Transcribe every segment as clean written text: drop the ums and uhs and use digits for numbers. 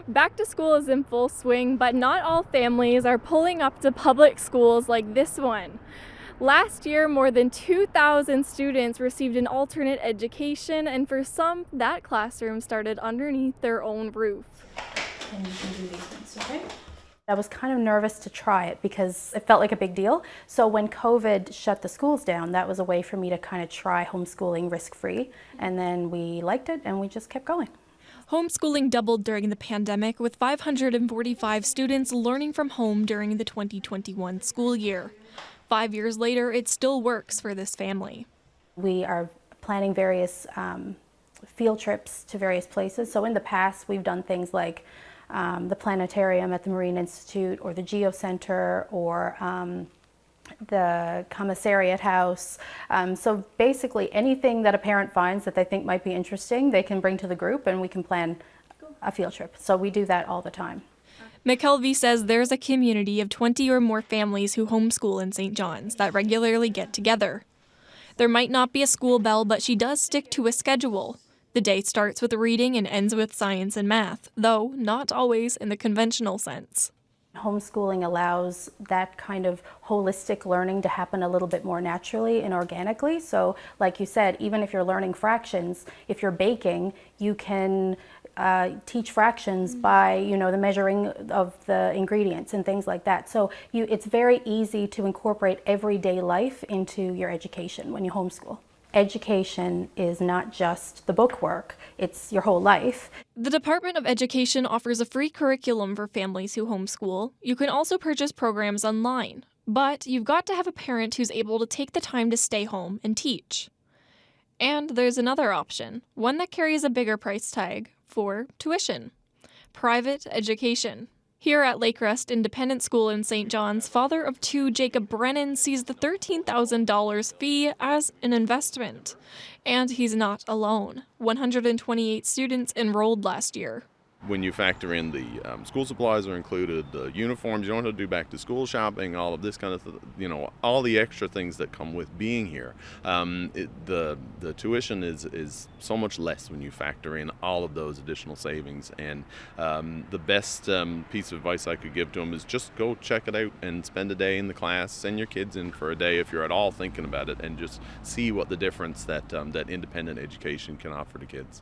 Back to school is in full swing, but not all families are pulling up to public schools like this one. Last year, more than 2,000 students received an alternate education, and for some, that classroom started underneath their own roof. And you can do these ones, okay? I was kind of nervous to try it because it felt like a big deal. So when COVID shut the schools down, that was a way for me to kind of try homeschooling risk-free. And then we liked it and we just kept going. Homeschooling doubled during the pandemic, with 545 students learning from home during the 2021 school year. 5 years later, it still works for this family. We are planning various field trips to various places. So in the past, we've done things like the planetarium at the Marine Institute, or the Geo Center, or the commissariat house. So basically anything that a parent finds that they think might be interesting, they can bring to the group and we can plan a field trip. So we do that all the time. McKelvey says there's a community of 20 or more families who homeschool in St. John's that regularly get together. There might not be a school bell, but she does stick to a schedule. The day starts with reading and ends with science and math, though not always in the conventional sense. Homeschooling allows that kind of holistic learning to happen a little bit more naturally and organically. So like you said, even if you're learning fractions, if you're baking, you can teach fractions by, the measuring of the ingredients and things like that. So it's very easy to incorporate everyday life into your education when you homeschool. Education is not just the book work, it's your whole life. The Department of Education offers a free curriculum for families who homeschool. You can also purchase programs online, but you've got to have a parent who's able to take the time to stay home and teach. And there's another option, one that carries a bigger price tag, for tuition: private education. Here at Lakecrest Independent School in St. John's, father of two Jacob Brennan sees the $13,000 fee as an investment. And he's not alone. 128 students enrolled last year. When you factor in the school supplies are included, the uniforms, you don't have to do back to school shopping, all of this kind of, all the extra things that come with being here. The tuition is so much less when you factor in all of those additional savings. And the best piece of advice I could give to them is just go check it out and spend a day in the class. Send your kids in for a day if you're at all thinking about it, and just see what the difference that independent education can offer to kids.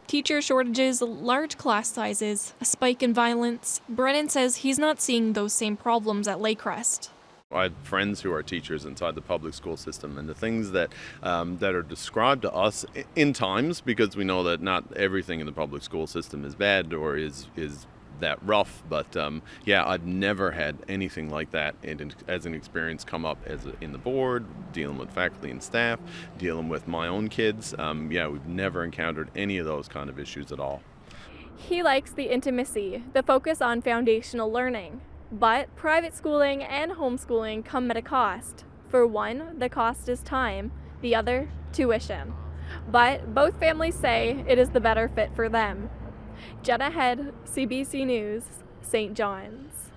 Teacher shortages, large class sizes, a spike in violence. Brennan says he's not seeing those same problems at Lakecrest. I have friends who are teachers inside the public school system, and the things that are described to us in times, because we know that not everything in the public school system is bad or is that rough, but I've never had anything like that as an experience come up in the board, dealing with faculty and staff, dealing with my own kids. We've never encountered any of those kind of issues at all. He likes the intimacy, the focus on foundational learning. But private schooling and homeschooling come at a cost. For one, the cost is time, the other, tuition. But both families say it is the better fit for them. Jenna Head, CBC News, St. John's.